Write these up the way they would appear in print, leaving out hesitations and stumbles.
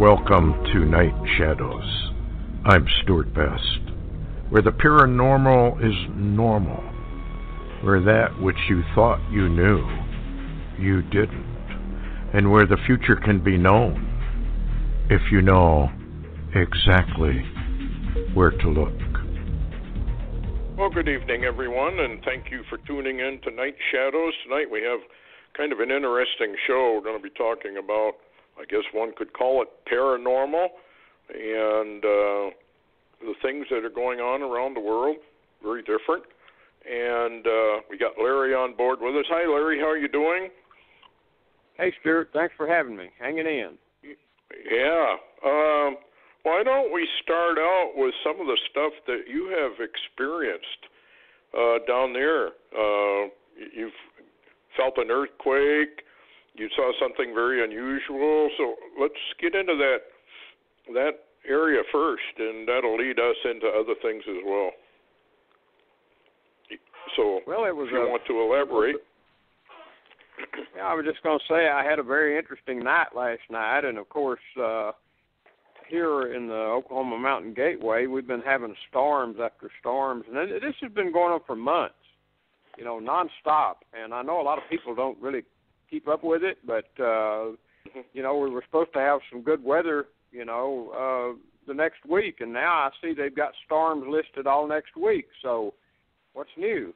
Welcome to Night Shadows. I'm Stuart Best, where the paranormal is normal, where that which you thought you knew, you didn't, and where the future can be known if you know exactly where to look. Well, good evening, everyone, and thank you for tuning in to Night Shadows. Tonight we have kind of an interesting show. We're going to be talking about, I guess one could call it paranormal, and the things that are going on around the world, very different. And we got Larry on board with us. Hi, Larry. How are you doing? Hey, Stuart. Thanks for having me. Hanging in. Yeah. Why don't we start out with some of the stuff that you have experienced down there? You've felt an earthquake. You saw something very unusual. So let's get into that area first, and that'll lead us into other things as well. So if you want to elaborate. Yeah, I was just going to say I had a very interesting night last night, and of course, here in the Oklahoma Mountain Gateway, we've been having storms after storms, and this has been going on for months, nonstop. And I know a lot of people don't really keep up with it, but, we were supposed to have some good weather, the next week, and now I see they've got storms listed all next week, so what's new?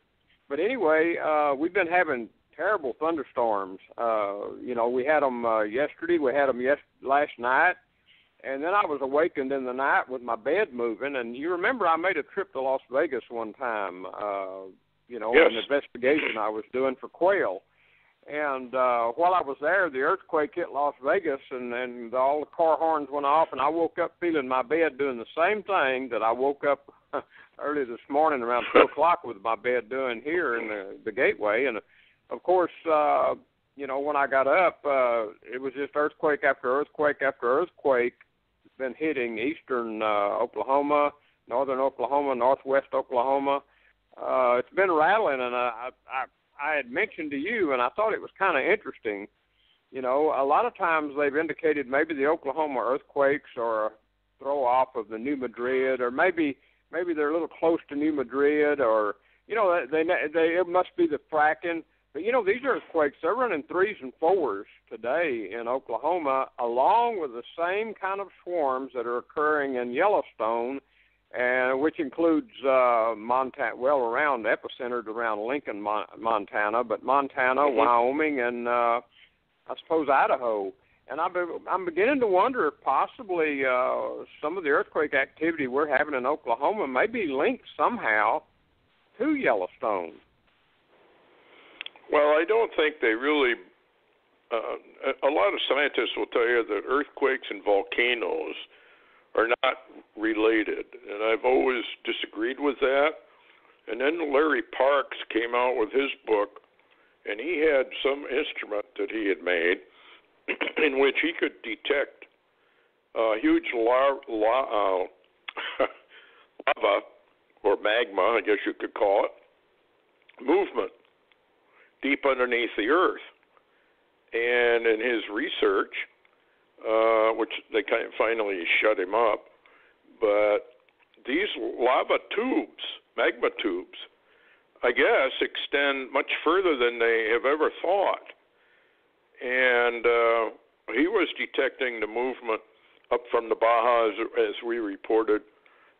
But anyway, we've been having terrible thunderstorms. We had them yesterday, we had them last night, and then I was awakened in the night with my bed moving, and you remember I made a trip to Las Vegas one time, Yes. An investigation I was doing for quail. And while I was there, the earthquake hit Las Vegas, and all the car horns went off, and I woke up feeling my bed doing the same thing that I woke up early this morning around 2 o'clock with my bed doing here in the Gateway. And, of course, when I got up, it was just earthquake after earthquake after earthquake been hitting eastern Oklahoma, northern Oklahoma, northwest Oklahoma. It's been rattling, and I had mentioned to you, and I thought it was kind of interesting. A lot of times they've indicated maybe the Oklahoma earthquakes are a throw off of the New Madrid, or maybe they're a little close to New Madrid, or it must be the fracking. But these earthquakes, they're running 3s and 4s today in Oklahoma, along with the same kind of swarms that are occurring in Yellowstone, and which includes Montana, around epicentered around Lincoln, Montana, but Montana, Wyoming, and I suppose Idaho. And I'm beginning to wonder if possibly some of the earthquake activity we're having in Oklahoma may be linked somehow to Yellowstone. Well, I don't think they really. A lot of scientists will tell you that earthquakes and volcanoes are not related, and I've always disagreed with that. And then Larry Parks came out with his book, and he had some instrument that he had made in which he could detect huge lava or magma, I guess you could call it, movement deep underneath the earth. And in his research, which they kind of finally shut him up, but these lava tubes, magma tubes, I guess, extend much further than they have ever thought. And he was detecting the movement up from the Baja, as we reported,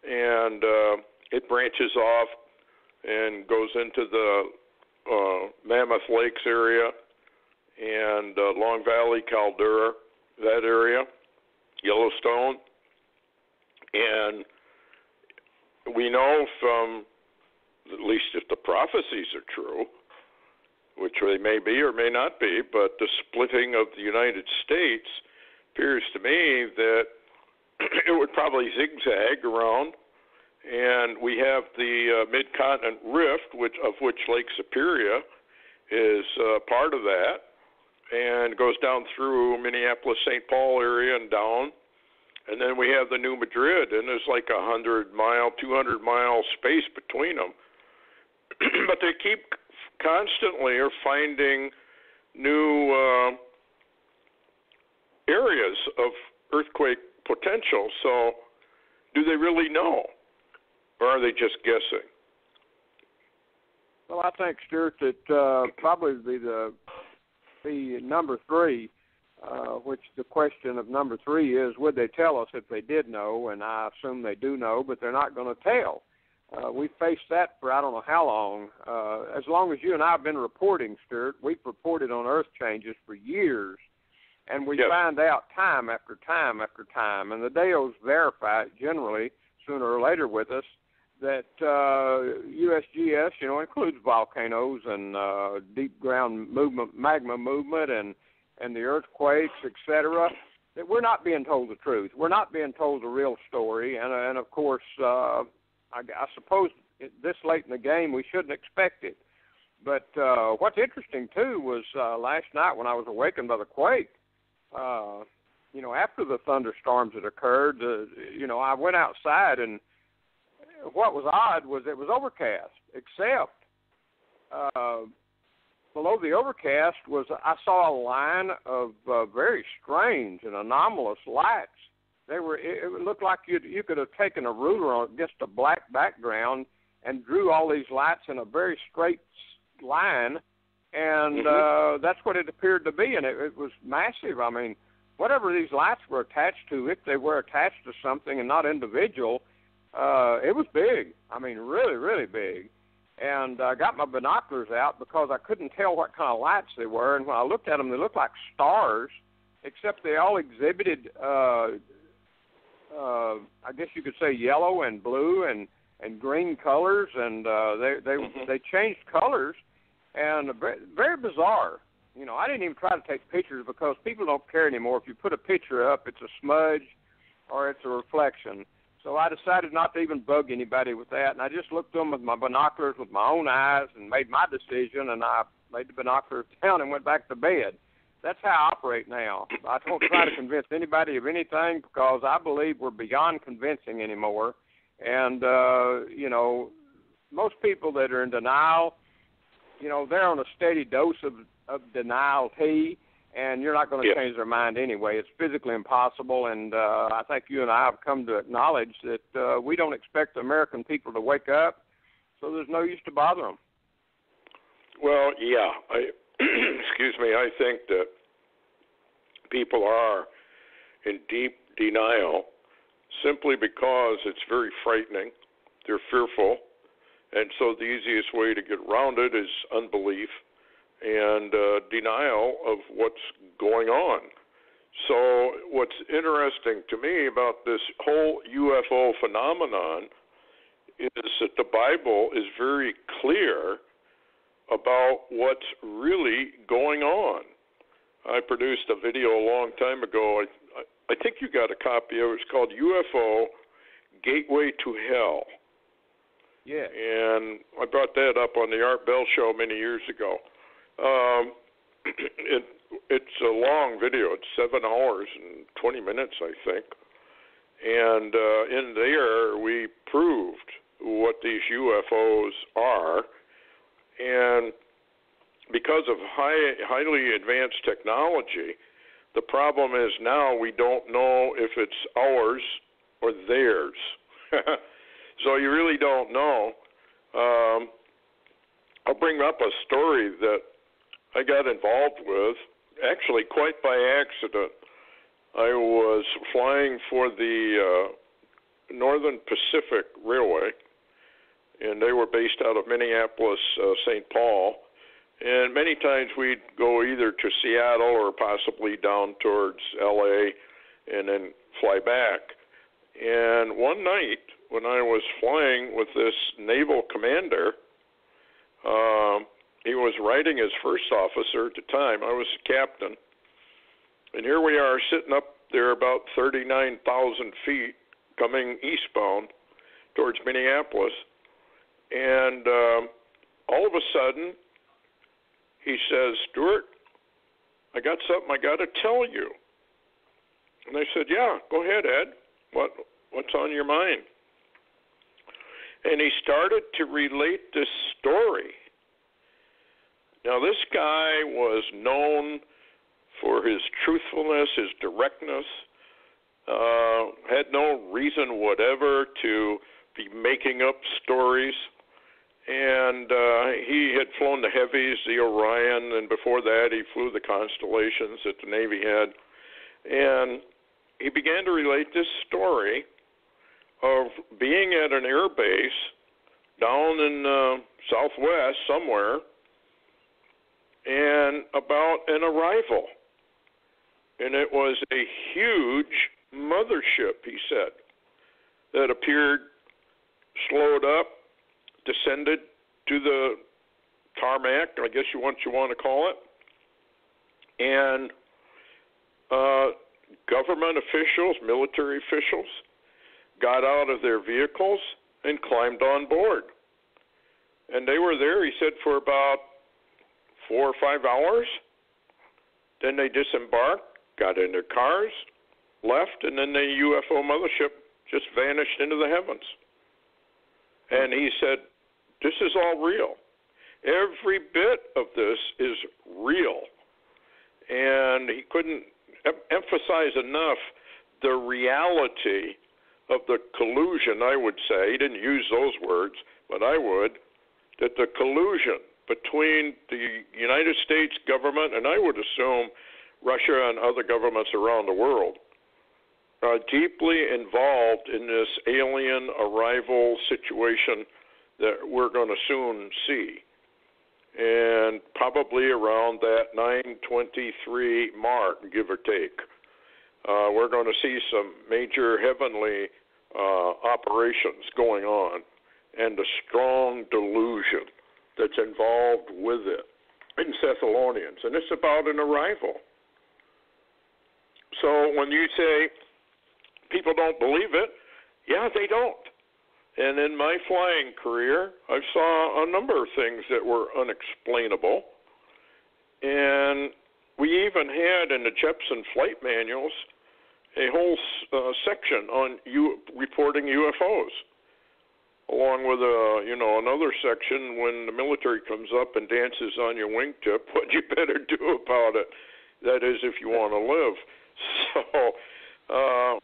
and it branches off and goes into the Mammoth Lakes area and Long Valley, Caldera, that area, Yellowstone. And we know from, at least if the prophecies are true, which they may be or may not be, but the splitting of the United States appears to me that it would probably zigzag around. And we have the Mid-Continent Rift, of which Lake Superior is part of that, and goes down through Minneapolis, St. Paul area and down. And then we have the New Madrid, and there's like 100-mile, 200-mile space between them. But they keep constantly are finding new areas of earthquake potential. So do they really know, or are they just guessing? Well, I think, Stuart, that probably the number three, which the question of number three is, would they tell us if they did know? And I assume they do know, but they're not going to tell. We've faced that for I don't know how long. As long as you and I have been reporting, Stuart, we've reported on Earth changes for years, and we find out time after time after time, and the Deos verify it generally sooner or later with us, that USGS, includes volcanoes and deep ground movement, magma movement, and the earthquakes, etc., that we're not being told the truth. We're not being told the real story, and of course, I suppose this late in the game we shouldn't expect it. But what's interesting, too, was last night when I was awakened by the quake, after the thunderstorms that occurred, I went outside, and what was odd was it was overcast, except below the overcast I saw a line of very strange and anomalous lights. It looked like you could have taken a ruler on just a black background and drew all these lights in a very straight line, and that's what it appeared to be, and it was massive. I mean, whatever these lights were attached to, if they were attached to something and not individual, it was big. I mean, really, really big. And I got my binoculars out because I couldn't tell what kind of lights they were, and when I looked at them, they looked like stars, except they all exhibited I guess you could say yellow and blue and green colors, and they changed colors, and very, very bizarre. I didn't even try to take pictures because people don't care anymore. If you put a picture up, it's a smudge or it's a reflection. So I decided not to even bug anybody with that, and I just looked at them with my binoculars with my own eyes and made my decision, and I laid the binoculars down and went back to bed. That's how I operate now. I don't try to convince anybody of anything because I believe we're beyond convincing anymore. And, most people that are in denial, they're on a steady dose of denial tea, and you're not going to change their mind anyway. It's physically impossible, and I think you and I have come to acknowledge that we don't expect the American people to wake up, so there's no use to bother them. Well, yeah. Excuse me, I think that people are in deep denial simply because it's very frightening. They're fearful, and so the easiest way to get around it is unbelief and denial of what's going on. So what's interesting to me about this whole UFO phenomenon is that the Bible is very clear about what's really going on. I produced a video a long time ago. I think you got a copy of it. It's called UFO Gateway to Hell. Yeah. And I brought that up on the Art Bell Show many years ago. It's a long video. It's 7 hours and 20 minutes, I think. And in there, we proved what these UFOs are. And because of highly advanced technology, the problem is now we don't know if it's ours or theirs. So you really don't know. I'll bring up a story that I got involved with, actually quite by accident. I was flying for the Northern Pacific Railway, and they were based out of Minneapolis, St. Paul. And many times we'd go either to Seattle or possibly down towards L.A. and then fly back. And one night when I was flying with this Naval Commander, he was riding as first officer at the time. I was captain. And here we are sitting up there about 39,000 feet coming eastbound towards Minneapolis. And all of a sudden, he says, "Stuart, I got something I got to tell you." And I said, "Yeah, go ahead, Ed. What's on your mind?" And he started to relate this story. Now, this guy was known for his truthfulness, his directness, had no reason whatever to be making up stories. And he had flown the heavies, the Orion, and before that he flew the constellations that the Navy had. And he began to relate this story of being at an air base down in Southwest somewhere, and about an arrival. And it was a huge mothership, he said, that appeared, slowed up, descended to the tarmac, I guess you want to call it, and government officials, military officials, got out of their vehicles and climbed on board. And they were there, he said, for about 4 or 5 hours. Then they disembarked, got in their cars, left, and then the UFO mothership just vanished into the heavens. And he said, this is all real. Every bit of this is real. And he couldn't emphasize enough the reality of the collusion, I would say. He didn't use those words, but I would, that the collusion between the United States government, and I would assume Russia and other governments around the world, are deeply involved in this alien arrival situation that we're going to soon see. And probably around that 9/23 mark, give or take, we're going to see some major heavenly operations going on, and a strong delusion that's involved with it in Thessalonians. And it's about an arrival. So when you say people don't believe it, yeah, they don't. And in my flying career, I saw a number of things that were unexplainable. And we even had in the Jepson flight manuals a whole section on reporting UFOs, along with another section when the military comes up and dances on your wingtip, what you better do about it. That is, if you want to live. So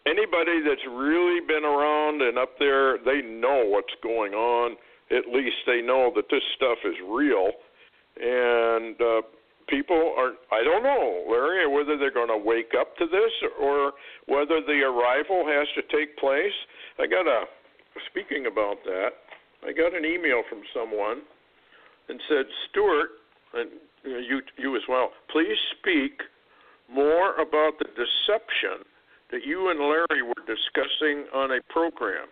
anybody that's really been around and up there, they know what's going on. At least they know that this stuff is real. And people are, I don't know, Larry, whether they're going to wake up to this or whether the arrival has to take place. Speaking about that, I got an email from someone and said, Stuart, and you as well, please speak more about the deception that you and Larry were discussing on a program.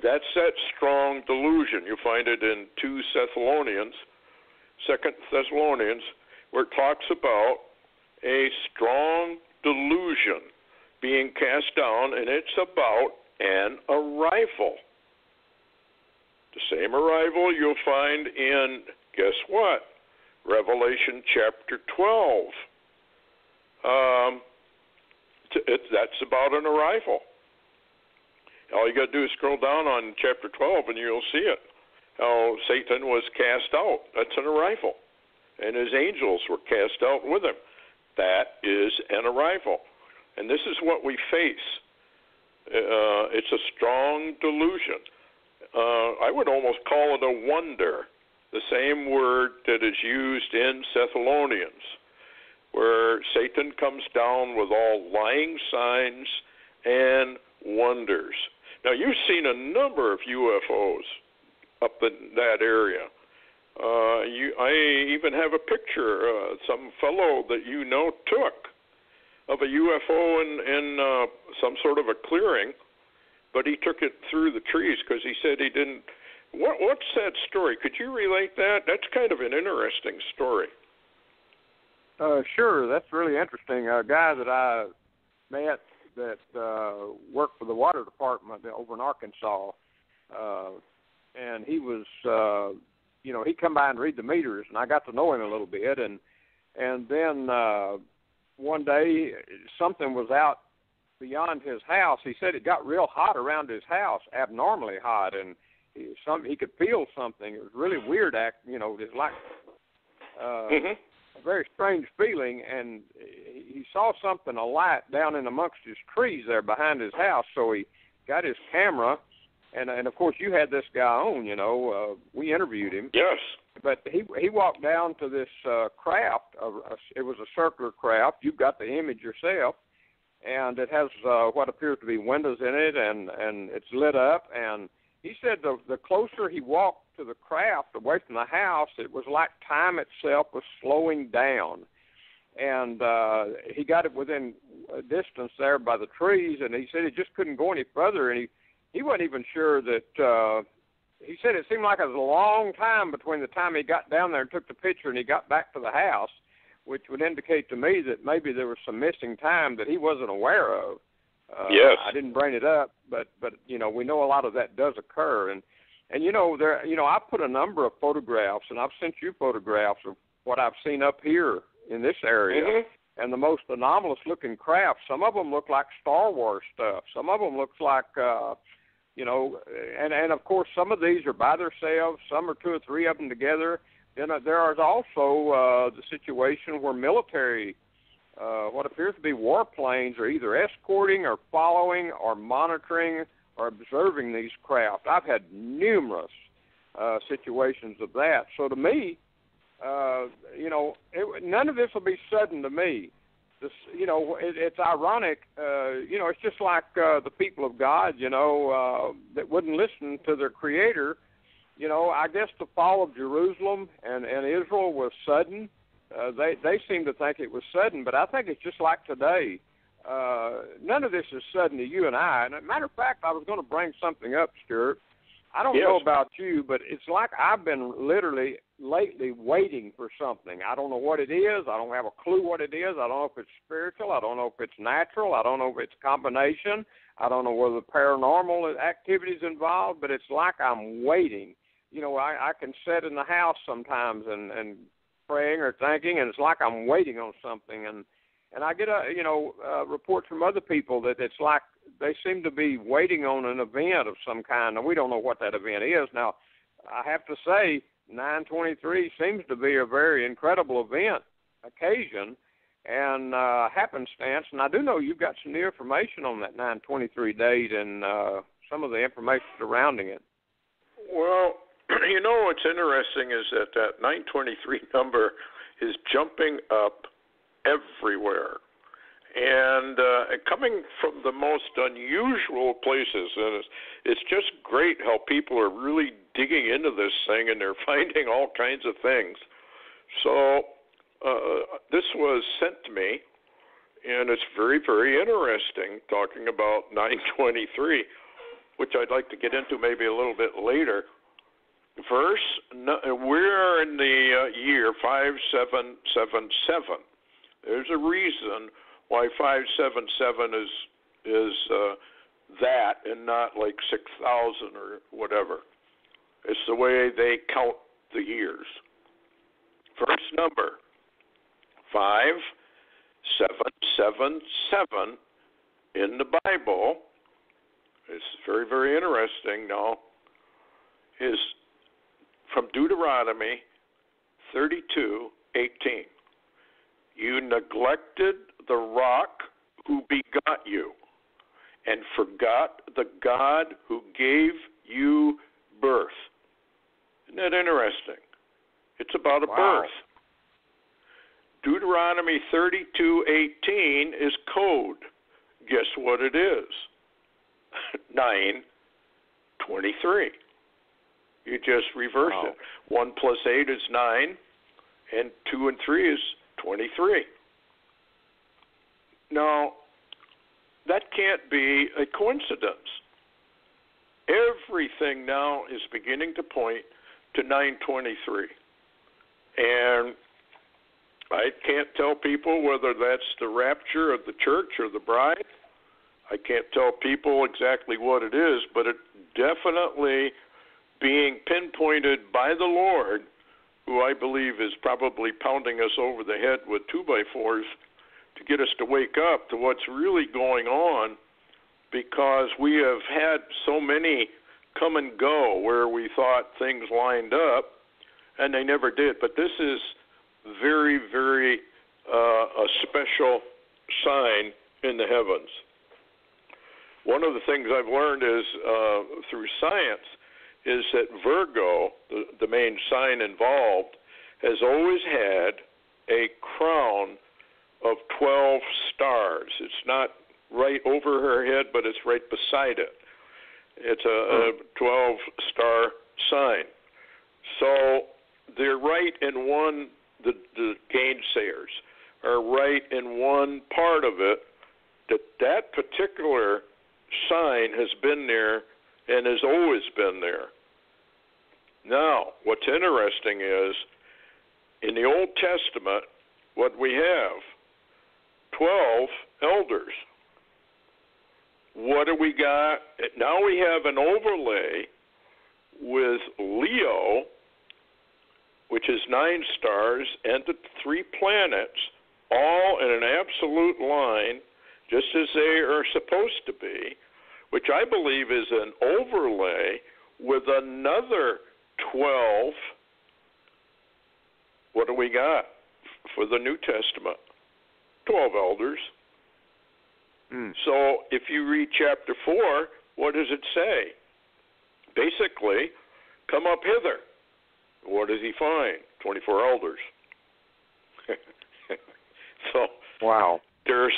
That's that strong delusion. You find it in 2 Thessalonians, where it talks about a strong delusion being cast down, and it's about an arrival. The same arrival you'll find in, guess what? Revelation chapter 12. That's about an arrival. All you got to do is scroll down on chapter 12 and you'll see it. How Satan was cast out. That's an arrival. And his angels were cast out with him. That is an arrival. And this is what we face. It's a strong delusion. I would almost call it a wonder. The same word that is used in Thessalonians, where Satan comes down with all lying signs and wonders. Now, you've seen a number of UFOs up in that area. I even have a picture some fellow that you know took of a UFO in some sort of a clearing, but he took it through the trees because he said he didn't. What's that story? Could you relate that? That's kind of an interesting story. Sure, that's really interesting. A guy that I met that worked for the water department over in Arkansas, and he was, he'd come by and read the meters, and I got to know him a little bit, and then one day something was out beyond his house. He said it got real hot around his house, abnormally hot, and he could feel something. It was really weird. It's like a very strange feeling, and he saw something alight down in amongst his trees there behind his house. So he got his camera, and of course you had this guy on. We interviewed him. Yes. But he walked down to this craft. It was a circular craft. You've got the image yourself, and it has what appears to be windows in it, and it's lit up. And he said the closer he walked to the craft, away from the house, it was like time itself was slowing down. And he got it within a distance there by the trees, and he said he just couldn't go any further, and he wasn't even sure that he said it seemed like it was a long time between the time he got down there and took the picture and he got back to the house, which would indicate to me that maybe there was some missing time that he wasn't aware of. Yes. I didn't bring it up, but we know a lot of that does occur. And I put a number of photographs, and I've sent you photographs of what I've seen up here in this area. Mm-hmm. And the most anomalous-looking craft, some of them look like Star Wars stuff. Some of them look like, and of course some of these are by themselves. Some are two or three of them together. Then there is also the situation where military, what appears to be warplanes, are either escorting or following or monitoring or observing these craft. I've had numerous situations of that. So to me, none of this will be sudden to me. It's ironic. It's just like the people of God, that wouldn't listen to their Creator. I guess the fall of Jerusalem and Israel was sudden. They seem to think it was sudden, but I think it's just like today. None of this is sudden to you and I. And as a matter of fact, I was going to bring something up, Stuart. I don't know about you, but it's like I've been literally lately waiting for something. I don't know what it is. I don't have a clue what it is. I don't know if it's spiritual. I don't know if it's natural. I don't know if it's a combination. I don't know whether paranormal activity is involved, but it's like I'm waiting. I can sit in the house sometimes and praying or thinking, and it's like I'm waiting on something. And I get reports from other people that it's like they seem to be waiting on an event of some kind, and we don't know what that event is. Now, I have to say, 9/23 seems to be a very incredible occasion, and happenstance. And I do know you've got some new information on that 9/23 date and some of the information surrounding it. Well, what's interesting is that 9/23 number is jumping up everywhere. And coming from the most unusual places, and it's just great how people are really digging into this thing, and they're finding all kinds of things. So this was sent to me, and it's very, very interesting, talking about 9/23, which I'd like to get into maybe a little bit later. We're in the year 5777. There's a reason why 577 is that and not like 6,000 or whatever. It's the way they count the years. First number, 5777 in the Bible, it's very, very interesting now, is from Deuteronomy 32:18. You neglected the rock who begot you and forgot the God who gave you birth. Isn't that interesting? It's about a birth. Deuteronomy 32:18 is code. Guess what it is? 9/23. You just reverse it. 1 + 8 is 9, and 2 and 3 is 23. Now, that can't be a coincidence. Everything now is beginning to point to 9/23. And I can't tell people whether that's the rapture of the church or the bride. I can't tell people exactly what it is, but it definitely being pinpointed by the Lord, who I believe is probably pounding us over the head with 2x4s to get us to wake up to what's really going on, because we have had so many come and go where we thought things lined up, and they never did. But this is very, very a special sign in the heavens. One of the things I've learned is through science is that Virgo, the main sign involved, has always had a crown of 12 stars. It's not right over her head, but it's right beside it. It's a 12-star sign. So they're right in one, the gainsayers are right in one part of it, that particular sign has been there and has always been there. Now, what's interesting is, in the Old Testament, what we have, 12 elders. What do we got? Now we have an overlay with Leo, which is 9 stars, and the 3 planets, all in an absolute line, just as they are supposed to be, which I believe is an overlay with another 12. What do we got for the New Testament? 12 elders. So if you read chapter 4, what does it say? Basically, come up hither. What does he find? 24 elders. So wow. There are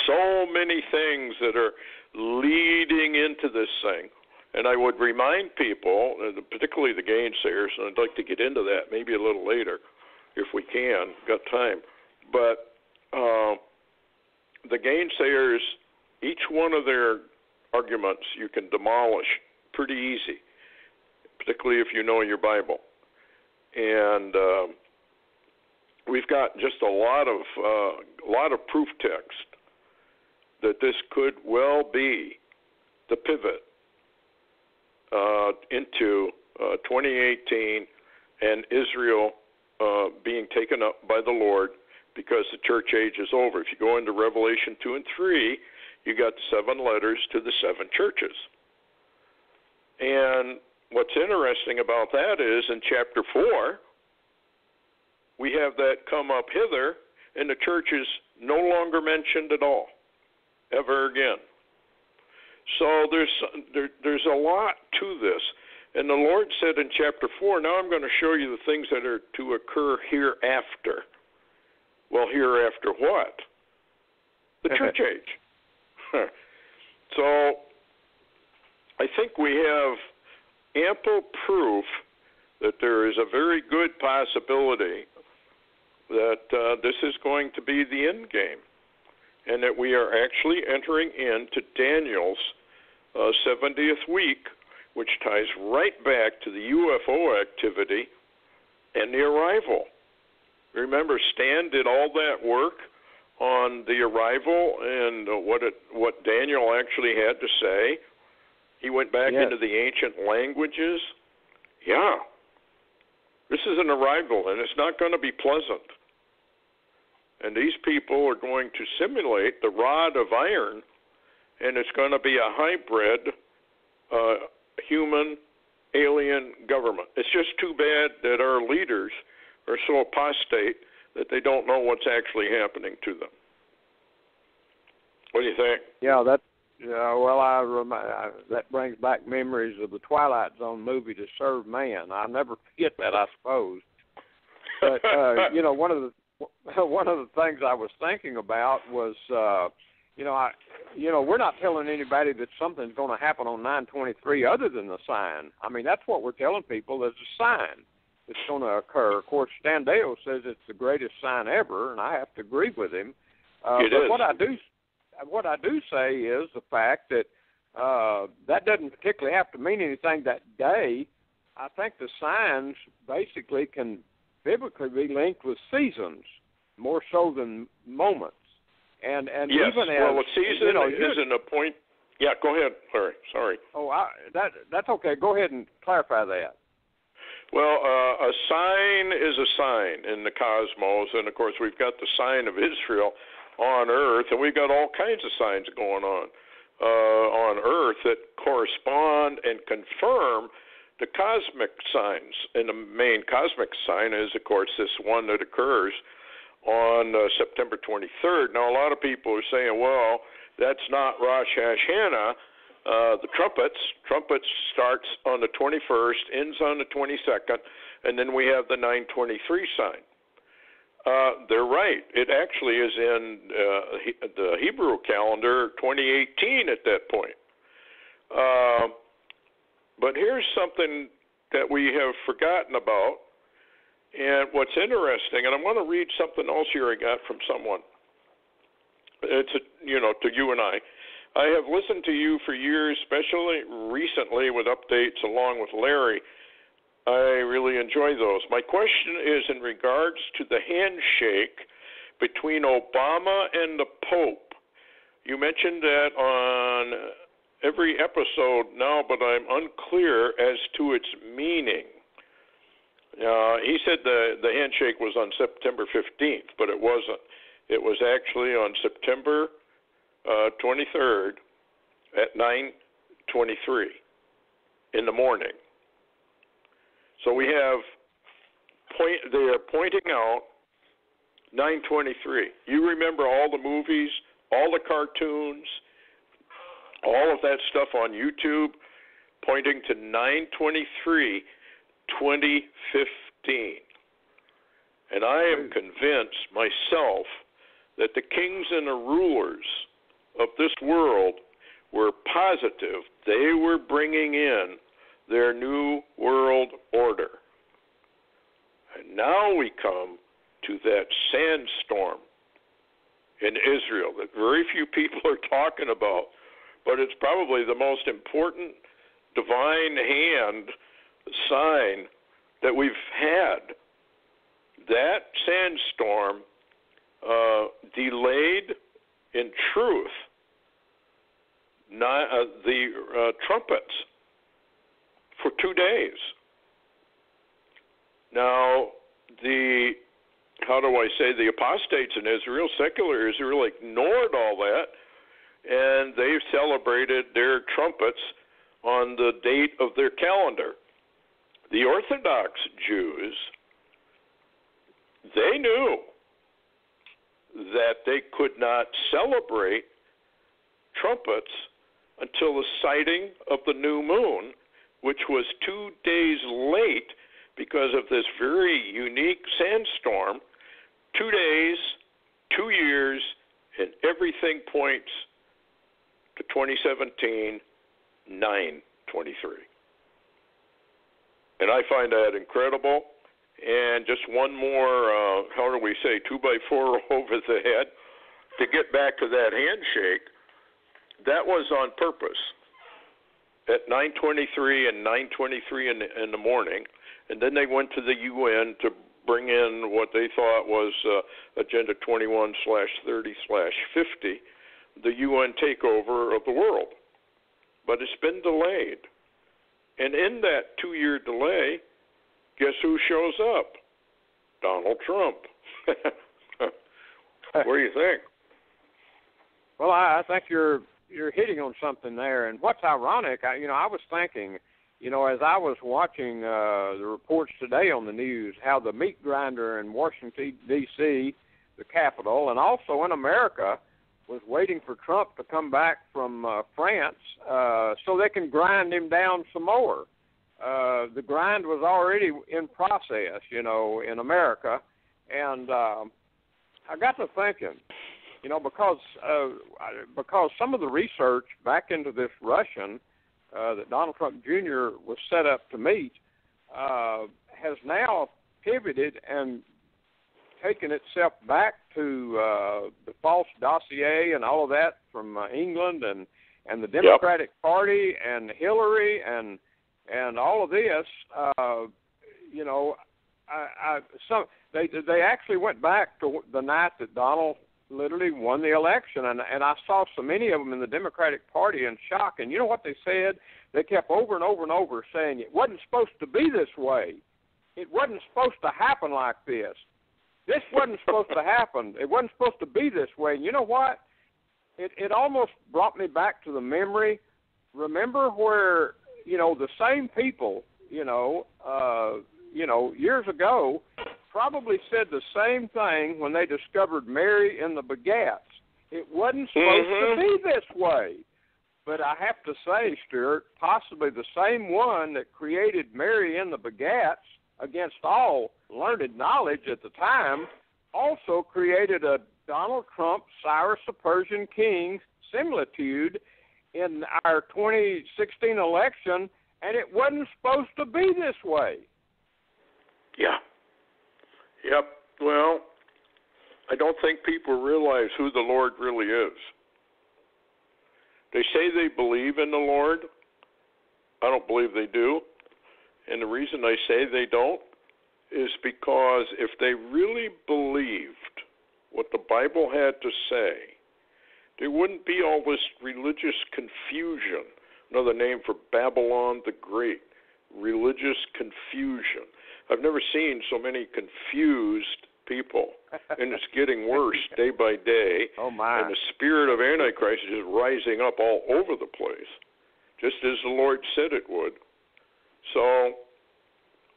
so many things that are leading into this thing. And I would remind people, particularly the gainsayers, and I'd like to get into that maybe a little later if we can, got time. But the gainsayers, each one of their arguments you can demolish pretty easy, particularly if you know your Bible. And we've got just a lot of proof text that this could well be the pivot into 2018 and Israel being taken up by the Lord because the church age is over. If you go into Revelation 2 and 3, you got 7 letters to the 7 churches. And what's interesting about that is in chapter 4, we have that come up hither, and the church is no longer mentioned at all, ever again. So there's a lot to this. And the Lord said in chapter 4, now I'm going to show you the things that are to occur hereafter. Well, hereafter what? The church age. So I think we have ample proof that there is a very good possibility that this is going to be the end game, and that we are actually entering into Daniel's 70th week, which ties right back to the UFO activity and the arrival. Remember, Stan did all that work on the arrival and what Daniel actually had to say. He went back into the ancient languages. Yeah. This is an arrival, and it's not going to be pleasant. And these people are going to simulate the rod of iron, and it's going to be a hybrid human alien government. It's just too bad that our leaders are so apostate that they don't know what's actually happening to them. What do you think? Yeah, that brings back memories of the Twilight Zone movie, To Serve Man. I'll never forget that, I suppose. But one of the things I was thinking about was, we're not telling anybody that something's going to happen on 9/23 other than the sign. I mean, that's what we're telling people. There's a sign that's going to occur. Of course, Stan Dale says it's the greatest sign ever, and I have to agree with him. It is. What I do say is the fact that that doesn't particularly have to mean anything that day. I think the signs basically can biblically be linked with seasons more so than moments. And yes, even as well, a season isn't a point. Yeah, go ahead, Larry. Sorry. Oh, that's okay. Go ahead and clarify that. Well, a sign is a sign in the cosmos, and of course we've got the sign of Israel on Earth, and we've got all kinds of signs going on Earth that correspond and confirm the cosmic signs. And the main cosmic sign is, of course, this one that occurs on September 23rd. Now, a lot of people are saying, well, that's not Rosh Hashanah. The trumpets starts on the 21st, ends on the 22nd, and then we have the 923 sign. They're right. It actually is in the Hebrew calendar 2018 at that point. But here's something that we have forgotten about, and what's interesting, and I want to read something else here I got from someone. It's, to you and I. I have listened to you for years, especially recently with updates along with Larry. I really enjoy those. My question is in regards to the handshake between Obama and the Pope. You mentioned that on every episode now, but I'm unclear as to its meaning. He said the handshake was on September 15th, but it wasn't. It was actually on September 23rd at 9:23 in the morning. So we have they are pointing out 9:23. You remember all the movies, all the cartoons, all of that stuff on YouTube pointing to 9/23, 2015. And I am convinced myself that the kings and the rulers of this world were positive they were bringing in their new world order. And now we come to that sandstorm in Israel that very few people are talking about, but it's probably the most important divine hand sign that we've had. That sandstorm delayed, in truth, the trumpets for 2 days. Now, the apostates in Israel, secular Israel, ignored all that, and they celebrated their trumpets on the date of their calendar. The Orthodox Jews, they knew that they could not celebrate trumpets until the sighting of the new moon, which was 2 days late because of this very unique sandstorm. 2 days, 2 years, and everything points to 2017, 9/23. And I find that incredible. And just one more, 2x4 over the head, to get back to that handshake, that was on purpose. At 9:23 and 9:23 in the morning, and then they went to the UN to bring in what they thought was Agenda 21/30/50, the UN takeover of the world. But it's been delayed. And in that 2-year delay, guess who shows up? Donald Trump. What do you think? Well, I think you're hitting on something there. And what's ironic, I was thinking, as I was watching the reports today on the news, how the meat grinder in Washington, D.C., the Capitol, and also in America, was waiting for Trump to come back from France so they can grind him down some more. The grind was already in process, in America. And I got to thinking, because some of the research back into this Russian that Donald Trump Jr. was set up to meet has now pivoted and taken itself back to the false dossier and all of that from England and the Democratic Party and Hillary and all of this. They actually went back to the night that Donald literally won the election, and I saw so many of them in the Democratic Party in shock. And you know what they said? They kept over and over and over saying it wasn't supposed to be this way. It wasn't supposed to happen like this. This wasn't supposed to happen. It wasn't supposed to be this way. And you know what? It almost brought me back to the memory. Remember where, the same people, years ago, probably said the same thing when they discovered Mary in the begats. It wasn't supposed to be this way. But I have to say, Stuart, possibly the same one that created Mary in the begats against all learned knowledge at the time also created a Donald Trump, Cyrus the Persian king similitude in our 2016 election, and it wasn't supposed to be this way. Yeah. Yep. Well, I don't think people realize who the Lord really is. They say they believe in the Lord. I don't believe they do. And the reason I say they don't is because if they really believed what the Bible had to say, there wouldn't be all this religious confusion. Another name for Babylon the Great, religious confusion. I've never seen so many confused people, and it's getting worse day by day. Oh my! And the spirit of Antichrist is just rising up all over the place, just as the Lord said it would. So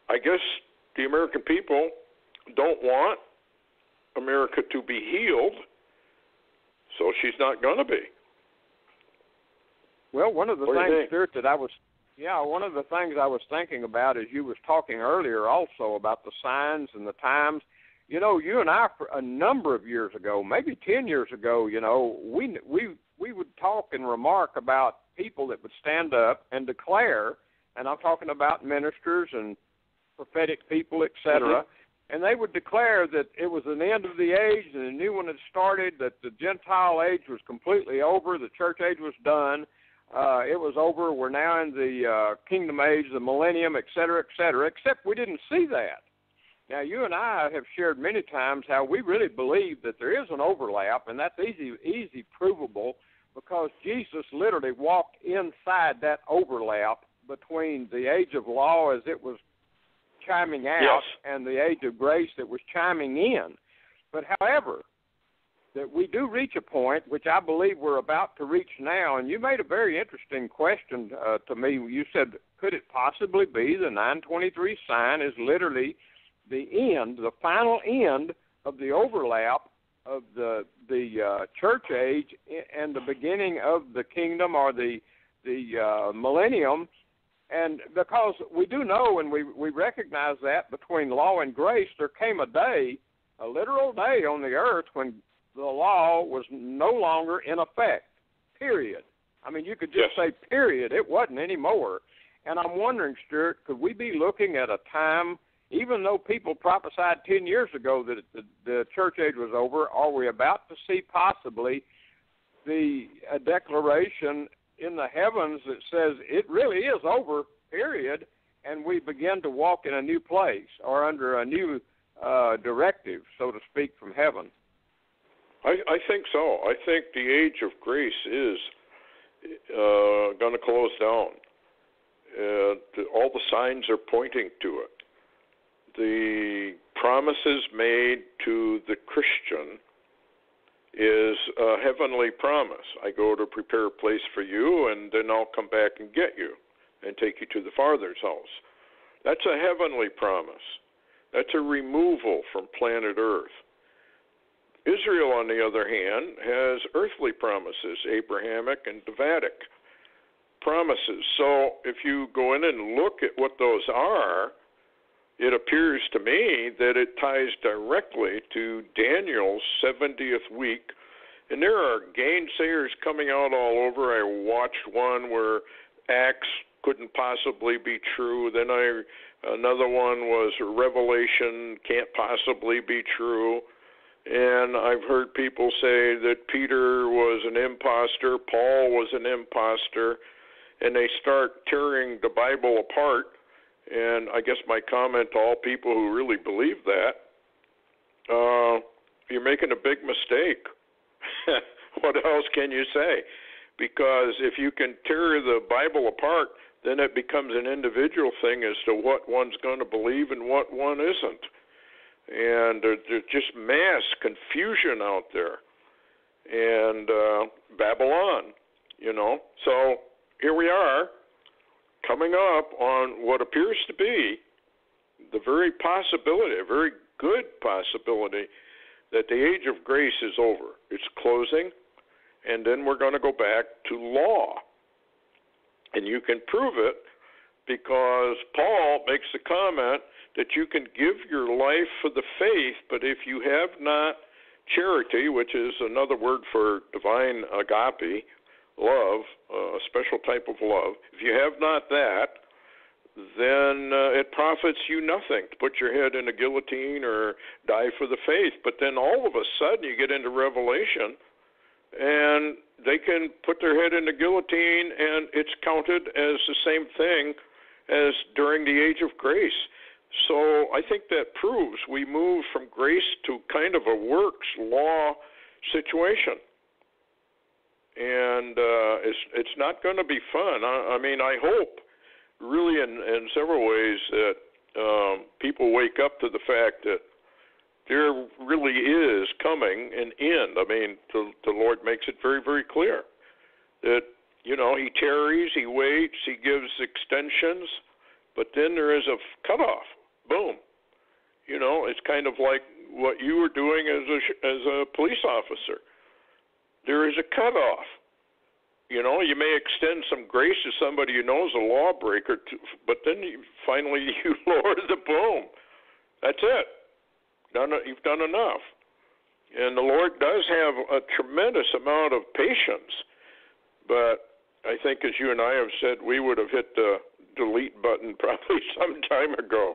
I guess the American people don't want America to be healed, so she's not going to be. Well, one of the things, Stuart, one of the things I was thinking about as you was talking earlier also about the signs and the times. You know, you and I, for a number of years ago, maybe 10 years ago, we would talk and remark about people that would stand up and declare, and I'm talking about ministers and prophetic people, etc., and they would declare that it was an end of the age and a new one had started, that the Gentile age was completely over, the church age was done, it was over, we're now in the kingdom age, the millennium, etc., except we didn't see that. Now, you and I have shared many times how we really believe that there is an overlap, and that's easy provable, because Jesus literally walked inside that overlap between the age of law as it was chiming out and the age of grace that was chiming in. But however, that we do reach a point, which I believe we're about to reach now, and you made a very interesting question to me. You said, could it possibly be the 923 sign is literally the end, the final end of the overlap of the church age and the beginning of the kingdom or the millennium? And because we do know and we recognize that between law and grace, there came a day, a literal day on the earth when the law was no longer in effect, period. I mean, you could just say period. It wasn't anymore. And I'm wondering, Stuart, could we be looking at a time, even though people prophesied 10 years ago that the church age was over, are we about to see possibly a declaration in the heavens that says it really is over, period, and we begin to walk in a new place or under a new directive, so to speak, from heaven? I think so. I think the age of grace is going to close down. All the signs are pointing to it. The promises made to the Christian is a heavenly promise. I go to prepare a place for you, and then I'll come back and get you and take you to the Father's house. That's a heavenly promise. That's a removal from planet Earth. Israel, on the other hand, has earthly promises, Abrahamic and Davidic promises. So if you go in and look at what those are, it appears to me that it ties directly to Daniel's 70th week. And there are gainsayers coming out all over. I watched one where Acts couldn't possibly be true. Then another one was Revelation can't possibly be true. And I've heard people say that Peter was an imposter, Paul was an imposter, and they start tearing the Bible apart. And I guess my comment to all people who really believe that, you're making a big mistake. What else can you say? Because if you can tear the Bible apart, then it becomes an individual thing as to what one's going to believe and what one isn't. And there's just mass confusion out there. And Babylon, So here we are. coming up on what appears to be the very possibility, a very good possibility, that the age of grace is over. It's closing, and then we're going to go back to law. And you can prove it because Paul makes the comment that you can give your life for the faith, but if you have not charity, which is another word for divine agape, love, a special type of love, if you have not that, then it profits you nothing to put your head in a guillotine or die for the faith. But then all of a sudden you get into Revelation, and they can put their head in the guillotine, and it's counted as the same thing as during the age of grace. So I think that proves we move from grace to kind of a works law situation. And it's not going to be fun. I mean, I hope really in several ways that people wake up to the fact that there really is coming an end. I mean, the Lord makes it very, very clear that, you know, he tarries, he waits, he gives extensions, but then there is a cutoff. Boom. You know, it's kind of like what you were doing as a police officer. There is a cutoff. You know, you may extend some grace to somebody you know is a lawbreaker, but then finally you lower the boom. That's it. You've done enough. And the Lord does have a tremendous amount of patience, but I think, as you and I have said, we would have hit the delete button probably some time ago.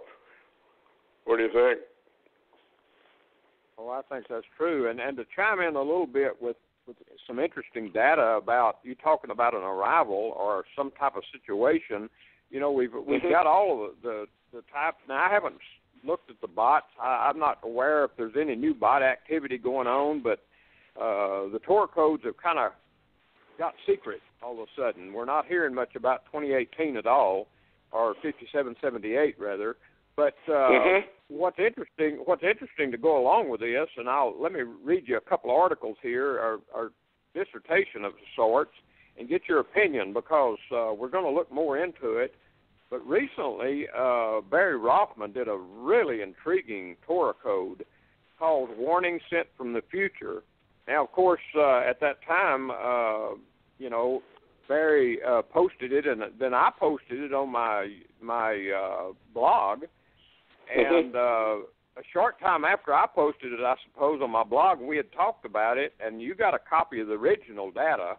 What do you think? Well, I think that's true. And to chime in a little bit with some interesting data about you talking about an arrival or some type of situation, you know, we've got all of the type. Now, I haven't looked at the bots. I'm not aware if there's any new bot activity going on, but the Torah codes have kind of got secret all of a sudden. We're not hearing much about 2018 at all, or 5778 rather. But what's interesting to go along with this, and let me read you a couple of articles here, or dissertation of sorts, and get your opinion, because we're going to look more into it. But recently, Barry Rothman did a really intriguing Torah code called Warning Sent from the Future. Now, of course, at that time, you know, Barry posted it, and then I posted it on my blog. And a short time after I posted it, I suppose, on my blog, we had talked about it, and you got a copy of the original data.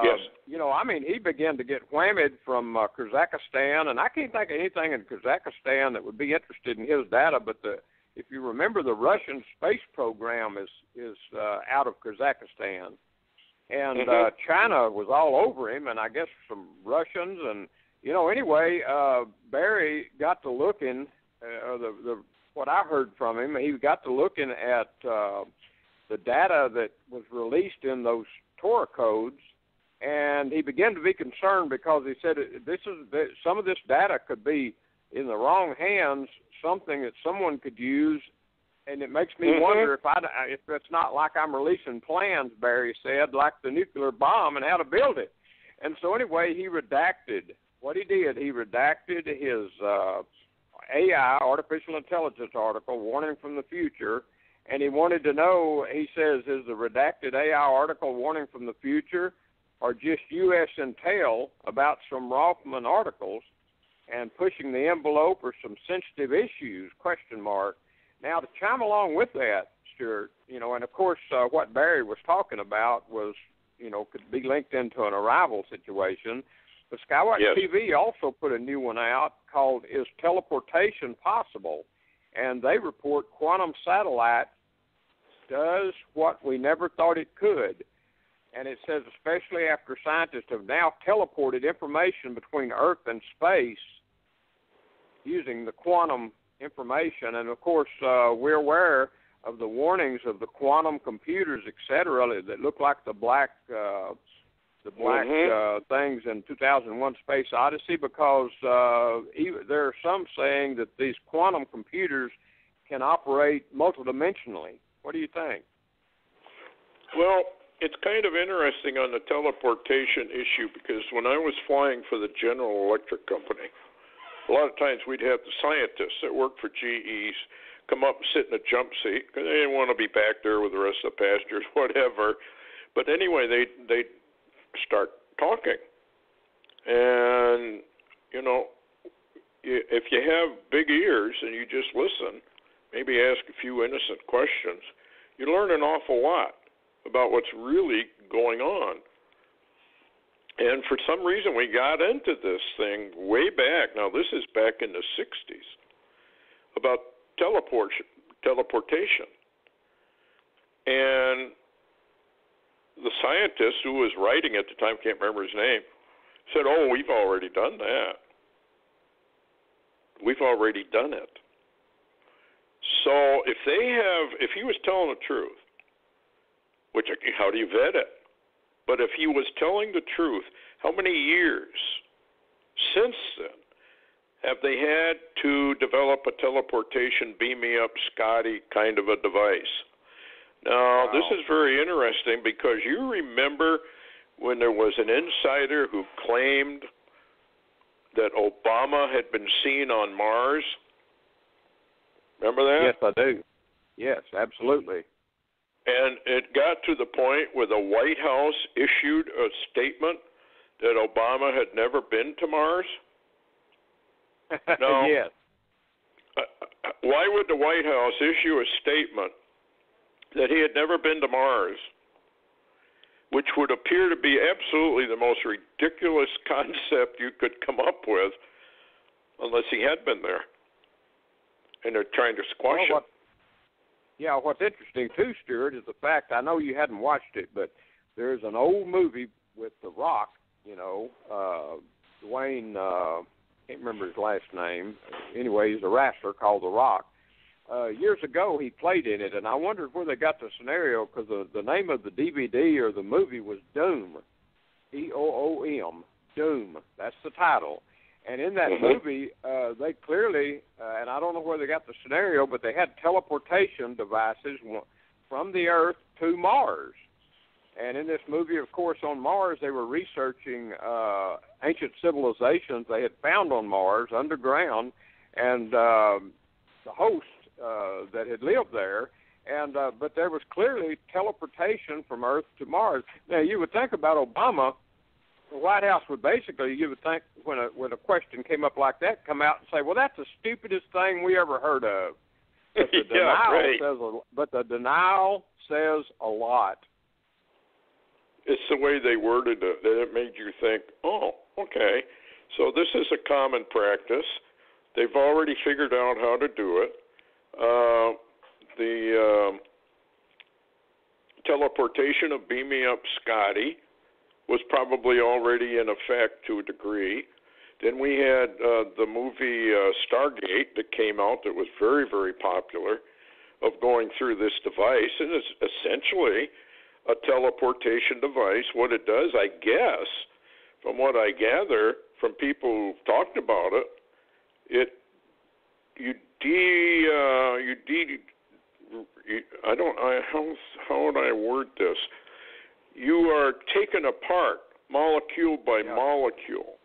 Yes. You know, I mean, he began to get whammied from Kazakhstan, and I can't think of anything in Kazakhstan that would be interested in his data, but if you remember, the Russian space program is out of Kazakhstan. And China was all over him, and I guess some Russians. And, you know, anyway, Barry got to looking, what I heard from him, he got to looking at the data that was released in those Torah codes, and he began to be concerned because he said some of this data could be in the wrong hands, something that someone could use, and it makes me wonder if it's not like I'm releasing plans, Barry said, like the nuclear bomb and how to build it. And so anyway, he redacted what he did. He redacted his AI, artificial intelligence article, Warning from the Future, and he wanted to know, he says, is the redacted AI article Warning from the Future or just U.S. intel about some Rothman articles and pushing the envelope or some sensitive issues, ? Now, to chime along with that, Stuart, you know, and of course what Barry was talking about was, you know, could be linked into an arrival situation. But Skywatch TV also put a new one out called Is Teleportation Possible? And they report quantum satellite does what we never thought it could. And it says especially after scientists have now teleported information between Earth and space using the quantum information. And, of course, we're aware of the warnings of the quantum computers, et cetera, that look like the black things in 2001 Space Odyssey, because there are some saying that these quantum computers can operate multidimensionally. What do you think? Well, it's kind of interesting on the teleportation issue, because when I was flying for the General Electric Company, a lot of times we'd have the scientists that work for GEs come up and sit in a jump seat because they didn't want to be back there with the rest of the passengers, whatever. But anyway, they start talking. And, you know, if you have big ears and you just listen, maybe ask a few innocent questions, you learn an awful lot about what's really going on. And for some reason, we got into this thing way back. Now, this is back in the 60s, about teleportation. And the scientist who was writing at the time, can't remember his name, said, "Oh, we've already done that. We've already done it." So if he was telling the truth, which, how do you vet it? But if he was telling the truth, how many years since then have they had to develop a teleportation, beam me up, Scotty kind of a device? Now, This is very interesting, because you remember when there was an insider who claimed that Obama had been seen on Mars? Remember that? Yes, I do. Yes, absolutely. And it got to the point where the White House issued a statement that Obama had never been to Mars. Now, yes. Why would the White House issue a statement that he had never been to Mars, which would appear to be absolutely the most ridiculous concept you could come up with, unless he had been there? And they're trying to squash it. Yeah, what's interesting too, Stuart, is the fact, I know you hadn't watched it, but there's an old movie with The Rock, you know, Dwayne, can't remember his last name. Anyway, he's a wrestler called The Rock. Years ago, he played in it, and I wondered where they got the scenario, because the name of the DVD or the movie was Doom, D-O-O-M, Doom. That's the title. And in that movie, they clearly, and I don't know where they got the scenario, but they had teleportation devices from the Earth to Mars. And in this movie, of course, on Mars, they were researching ancient civilizations they had found on Mars underground, and the host that had lived there. And but there was clearly teleportation from Earth to Mars. Now, you would think about Obama. The White House would basically, you would think, when a question came up like that, come out and say, "Well, that's the stupidest thing we ever heard of." But the denial says a lot. It's the way they worded it that it made you think, "Oh, okay, so this is a common practice. They've already figured out how to do it." The teleportation of beaming up Scotty was probably already in effect to a degree. Then we had the movie Stargate that came out that was very, very popular, of going through this device, and it's essentially a teleportation device. What it does, I guess, from what I gather from people who've talked about it, how would I word this? You are taken apart molecule by molecule,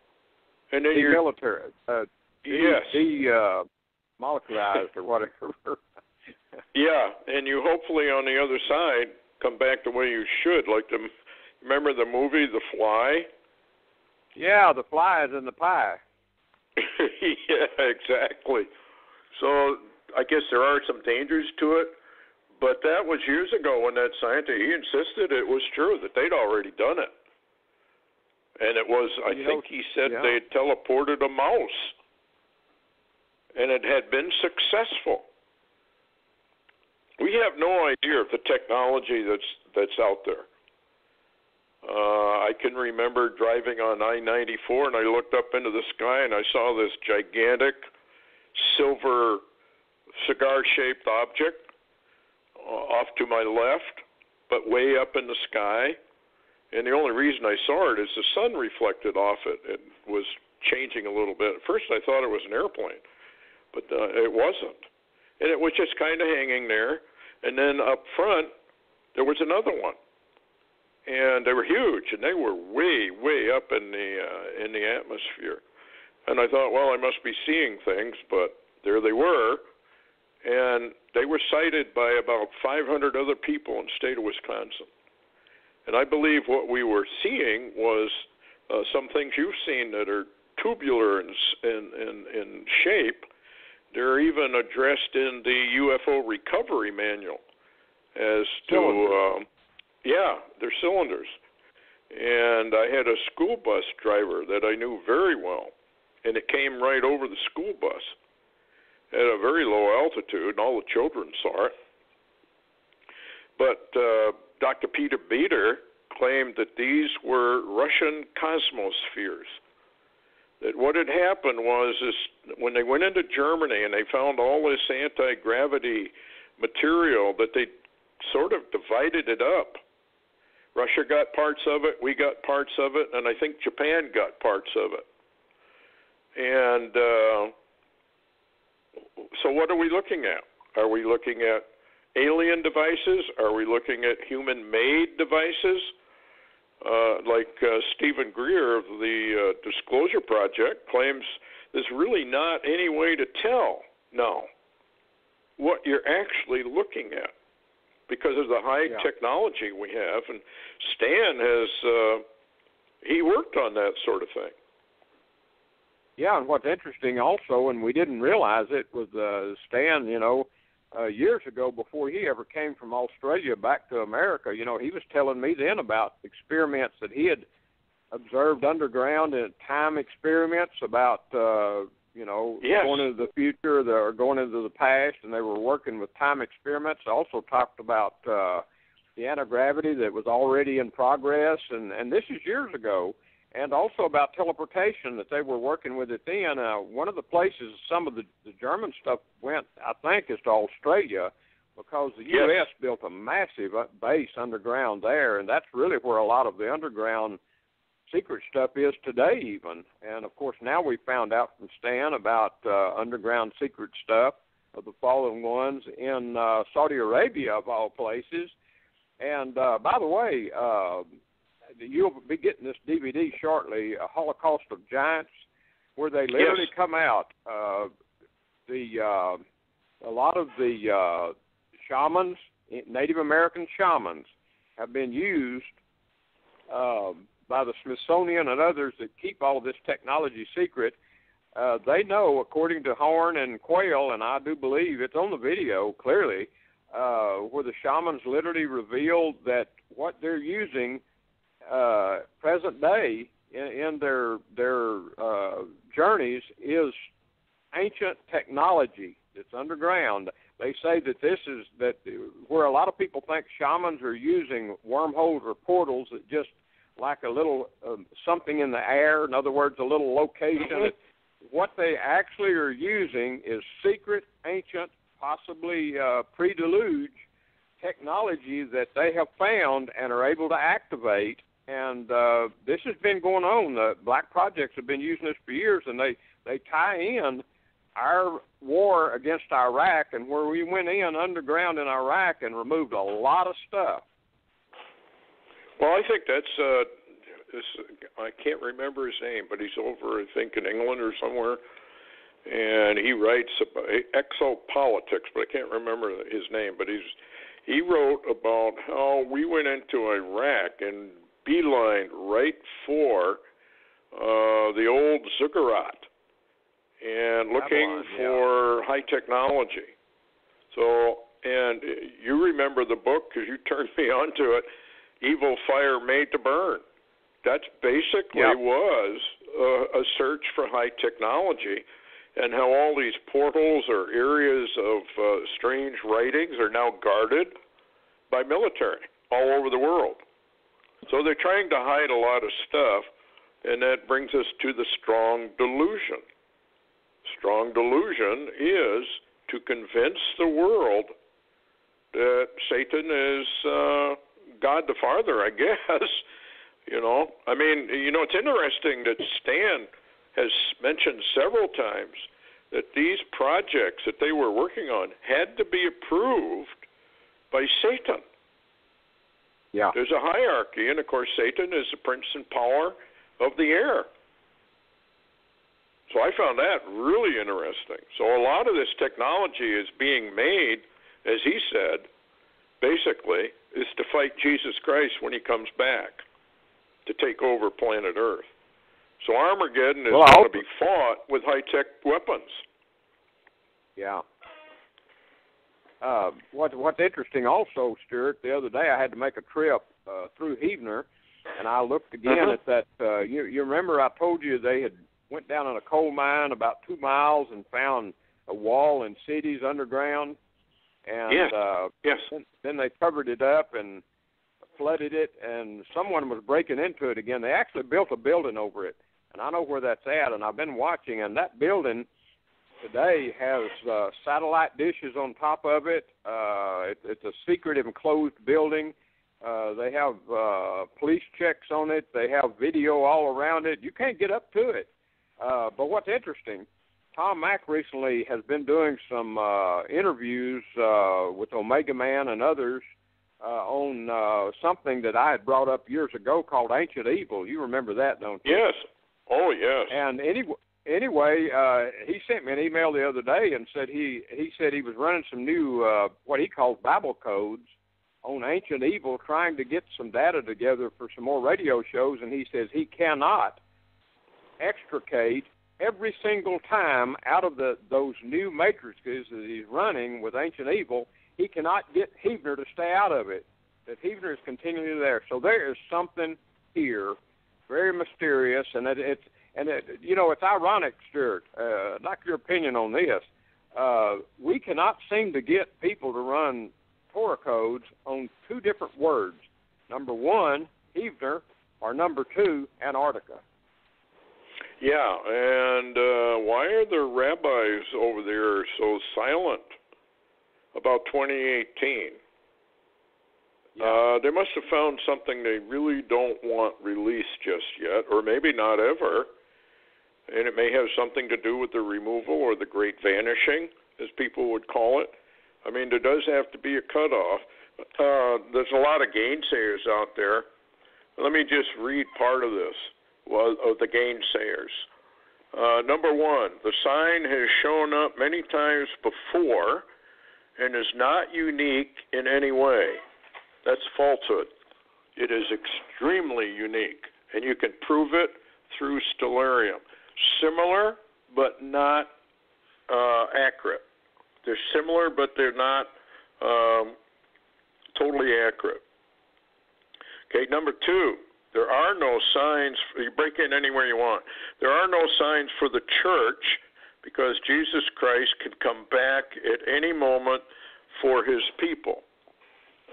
and then molecularized or whatever. Yeah, and you hopefully on the other side come back the way you should. Like remember the movie The Fly? Yeah, the fly is in the pie. Yeah, exactly. So I guess there are some dangers to it. But that was years ago when that scientist, he insisted it was true, that they'd already done it. And it was, I think he said they had teleported a mouse. And it had been successful. We have no idea of the technology that's out there. I can remember driving on I-94, and I looked up into the sky, and I saw this gigantic silver cigar-shaped object off to my left, but way up in the sky. And the only reason I saw it is the sun reflected off it. It was changing a little bit. At first I thought it was an airplane, but it wasn't. And it was just kind of hanging there. And then up front, there was another one. and they were huge, and they were way, way up in the atmosphere. And I thought, well, I must be seeing things, but there they were, and they were sighted by about 500 other people in the state of Wisconsin. And I believe what we were seeing was some things you've seen that are tubular in shape. They're even addressed in the UFO recovery manual as to, they're cylinders. And I had a school bus driver that I knew very well, and it came right over the school bus at a very low altitude, and all the children saw it. But Dr. Peter Bader claimed that these were Russian cosmospheres. That what had happened was when they went into Germany and they found all this anti-gravity material, that they sort of divided it up. Russia got parts of it, we got parts of it, and I think Japan got parts of it. And so what are we looking at? Are we looking at alien devices? Are we looking at human-made devices? Like Stephen Greer of the Disclosure Project claims there's really not any way to tell now what you're actually looking at because of the high technology we have. And Stan has, he worked on that sort of thing. Yeah, and what's interesting also, and we didn't realize it, was Stan, years ago, before he ever came from Australia back to America, he was telling me then about experiments that he had observed underground, and time experiments about, going into the future or going into the past, and they were working with time experiments. Also talked about the anti-gravity that was already in progress, and this is years ago. And also about teleportation, that they were working with it then. One of the places some of the German stuff went, I think, is to Australia, because the U.S. built a massive base underground there, and that's really where a lot of the underground secret stuff is today even. And, of course, now we found out from Stan about underground secret stuff of the fallen ones in Saudi Arabia, of all places. And, by the way, you'll be getting this DVD shortly, A Holocaust of Giants, where they literally come out. A lot of the shamans, Native American shamans, have been used by the Smithsonian and others that keep all of this technology secret. They know, according to Horn and Quayle, and I do believe it's on the video clearly, where the shamans literally revealed that what they're using present day in their journeys is ancient technology that's underground. They say that this is where a lot of people think shamans are using wormholes or portals that just like a little something in the air. In other words, a little location. What they actually are using is secret, ancient, possibly pre-deluge technology that they have found and are able to activate. And this has been going on. The Black Projects have been using this for years, and they tie in our war against Iraq and where we went in underground in Iraq and removed a lot of stuff. Well, I think that's I can't remember his name, but he's over, I think, in England or somewhere, and he writes about exopolitics, but I can't remember his name. But he wrote about how we went into Iraq and beeline right for the old ziggurat and looking for high technology. So, and you remember the book because you turned me on to it, Evil Fire Made to Burn. That's basically was a search for high technology, and how all these portals or areas of strange writings are now guarded by military all over the world. So they're trying to hide a lot of stuff, and that brings us to the strong delusion. Strong delusion is to convince the world that Satan is God the Father, I guess. I mean, it's interesting that Stan has mentioned several times that these projects that they were working on had to be approved by Satan. Yeah. There's a hierarchy, and of course Satan is the prince and power of the air. So I found that really interesting. So a lot of this technology is being made, as he said, basically, is to fight Jesus Christ when he comes back to take over planet Earth. So Armageddon is going to be fought with high-tech weapons. Yeah. What's interesting also, Stuart, the other day I had to make a trip through Heavener, and I looked again at that. You remember I told you they had went down in a coal mine about 2 miles and found a wall in cities underground, and yes. Then they covered it up and flooded it, and someone was breaking into it again. They actually built a building over it, and I know where that's at, and I've been watching, and that building today has satellite dishes on top of it. It's a secretive enclosed building. They have police checks on it. They have video all around it. You can't get up to it. But what's interesting, Tom Mack recently has been doing some interviews with Omega Man and others on something that I had brought up years ago called Ancient Evil. You remember that, don't you? Yes. Oh, yes. And anyway, he sent me an email the other day and said he said he was running some new what he calls Bible codes on Ancient Evil, trying to get some data together for some more radio shows, and he says he cannot extricate every single time out of those new matrices that he's running with Ancient Evil. He cannot get Heavener to stay out of it. That Heavener is continually there. So there is something here, very mysterious, and it's ironic, Stuart. I'd like your opinion on this. We cannot seem to get people to run Torah codes on two different words. Number one, Heavener, or number two, Antarctica. Yeah, and why are the rabbis over there so silent about 2018? They must have found something they really don't want released just yet, or maybe not ever, and it may have something to do with the removal or the great vanishing, as people would call it. I mean, there does have to be a cutoff. There's a lot of gainsayers out there. Let me just read part of this, of the gainsayers. Number one, the sign has shown up many times before and is not unique in any way. That's falsehood. It is extremely unique, and you can prove it through stellarium. Similar, but not accurate. They're similar, but they're not totally accurate. Okay, number two, there are no signs. You break in anywhere you want. There are no signs for the church because Jesus Christ can come back at any moment for his people.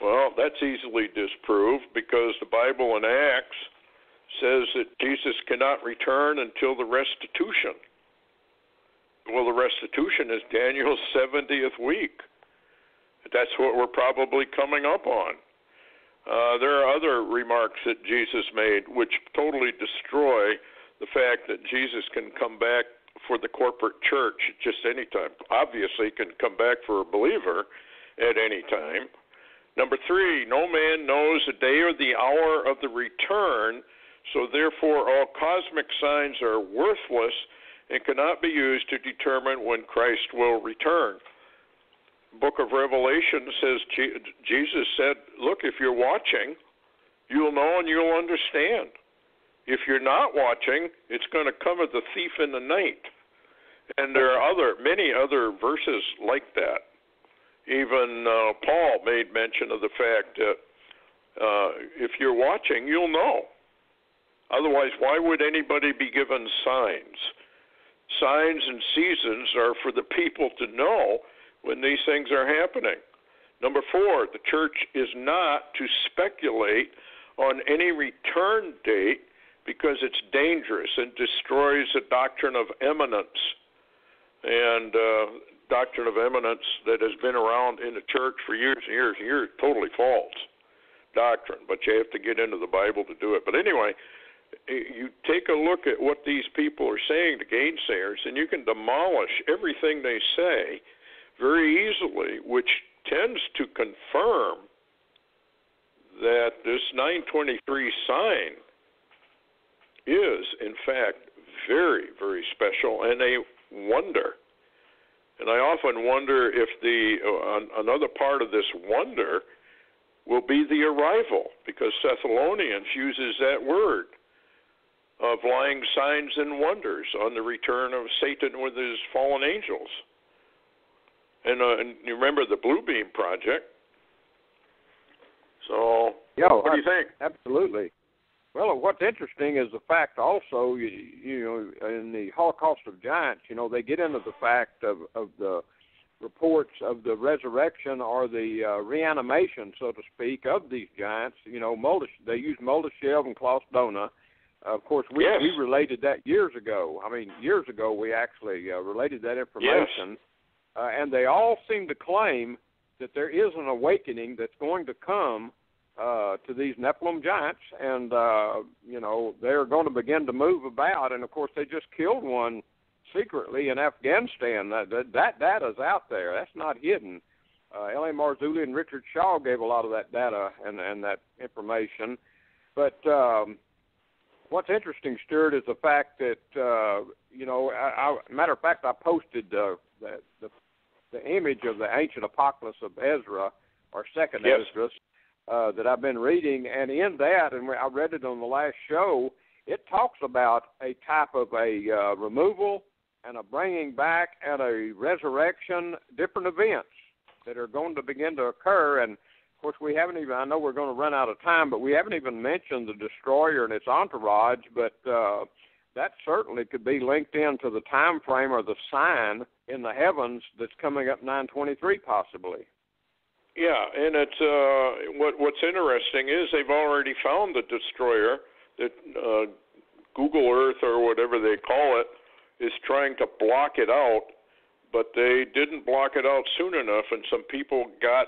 Well, that's easily disproved because the Bible in Acts says that Jesus cannot return until the restitution. Well, the restitution is Daniel's 70th week. That's what we're probably coming up on. There are other remarks that Jesus made which totally destroy the fact that Jesus can come back for the corporate church at just any time. Obviously, he can come back for a believer at any time. Number three, no man knows the day or the hour of the return, so therefore all cosmic signs are worthless and cannot be used to determine when Christ will return. Book of Revelation says, Jesus said, look, if you're watching, you'll know and you'll understand. If you're not watching, it's going to come as a thief in the night. And there are many other verses like that. Even Paul made mention of the fact that if you're watching, you'll know. Otherwise, why would anybody be given signs? Signs and seasons are for the people to know when these things are happening. Number four, the church is not to speculate on any return date because it's dangerous and destroys the doctrine of imminence. And doctrine of imminence that has been around in the church for years and years and years, totally false doctrine, but you have to get into the Bible to do it. But anyway, you take a look at what these people are saying to gainsayers, and you can demolish everything they say very easily, which tends to confirm that this 923 sign is, in fact, very, very special and a wonder. And I often wonder if another part of this wonder will be the arrival, because Thessalonians uses that word of lying signs and wonders on the return of Satan with his fallen angels. And you remember the Bluebeam project. So, what do you think? Absolutely. Well, what's interesting is the fact also, you know, in the Holocaust of Giants, you know, they get into the fact of the reports of the resurrection or the reanimation, so to speak, of these giants. You know, they use Moldashel and Clausdona. Of course, we related that years ago. I mean, years ago we actually related that information. Yes. And they all seem to claim that there is an awakening that's going to come to these Nephilim giants, and you know, they're going to begin to move about. And of course, they just killed one secretly in Afghanistan. That data's out there. That's not hidden. L.A. Marzulli and Richard Shaw gave a lot of that data and that information. But what's interesting, Stuart, is the fact that you know, matter of fact, I posted the image of the ancient apocalypse of Ezra, or Second Esdras, that I've been reading, and in that, and I read it on the last show, it talks about a type of a removal and a bringing back and a resurrection, different events that are going to begin to occur. And of course, we haven't even, I know we're going to run out of time, but we haven't even mentioned the destroyer and its entourage, but that certainly could be linked into the time frame or the sign in the heavens that's coming up 923 possibly. Yeah, and it's what's interesting is they've already found the destroyer that Google Earth or whatever they call it is trying to block it out, but they didn't block it out soon enough, and some people got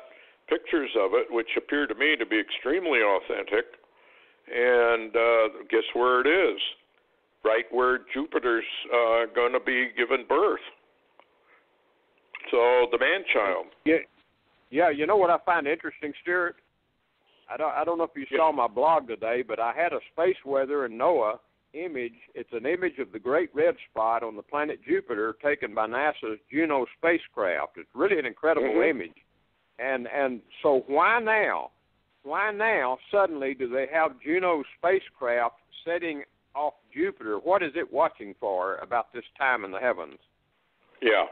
pictures of it, which appear to me to be extremely authentic. And guess where it is? Right where Jupiter's going to be given birth. So the man-child. Yeah. You know what I find interesting, Stuart? I don't know if you saw my blog today, but I had a space weather and NOAA image. It's an image of the Great Red Spot on the planet Jupiter taken by NASA's Juno spacecraft. It's really an incredible image. And so why now suddenly do they have Juno spacecraft setting off Jupiter? What is it watching for about this time in the heavens? Yeah.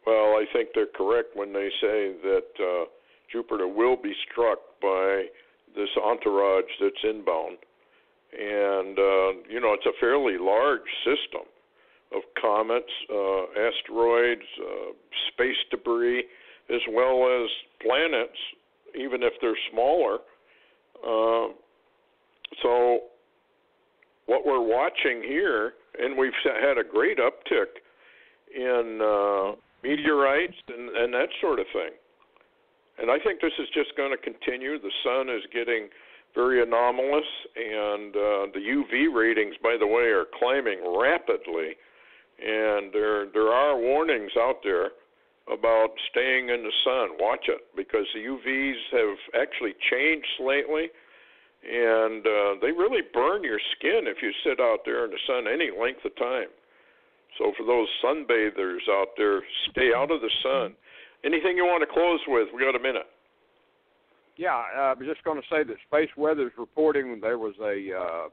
Well, I think they're correct when they say that Jupiter will be struck by this entourage that's inbound. And, you know, it's a fairly large system of comets, asteroids, space debris, as well as planets, even if they're smaller. So what we're watching here, and we've had a great uptick in meteorites and that sort of thing. And I think this is just going to continue. The sun is getting very anomalous, and the UV ratings, by the way, are climbing rapidly. And there are warnings out there about staying in the sun. Watch it, because the UVs have actually changed slightly, and they really burn your skin if you sit out there in the sun any length of time. So for those sunbathers out there, stay out of the sun. Anything you want to close with? We got a minute. Yeah, I was just going to say that Space Weather's reporting there was a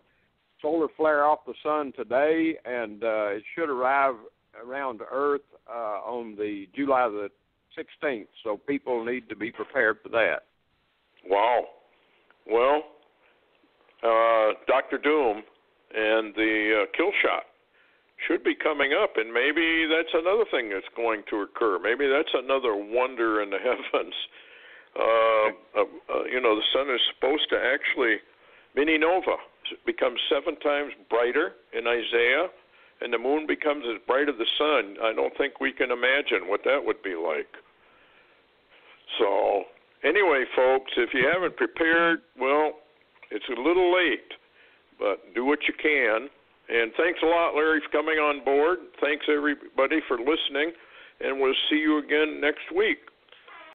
solar flare off the sun today, and it should arrive around Earth on the July the 16th. So people need to be prepared for that. Wow. Well, Dr. Doom and the kill shot should be coming up, and maybe that's another thing that's going to occur. Maybe that's another wonder in the heavens. You know, the sun is supposed to actually, mini nova, becomes 7 times brighter in Isaiah, and the moon becomes as bright as the sun. I don't think we can imagine what that would be like. So, anyway, folks, if you haven't prepared, well, it's a little late, but do what you can. And thanks a lot, Larry, for coming on board. Thanks, everybody, for listening, and we'll see you again next week.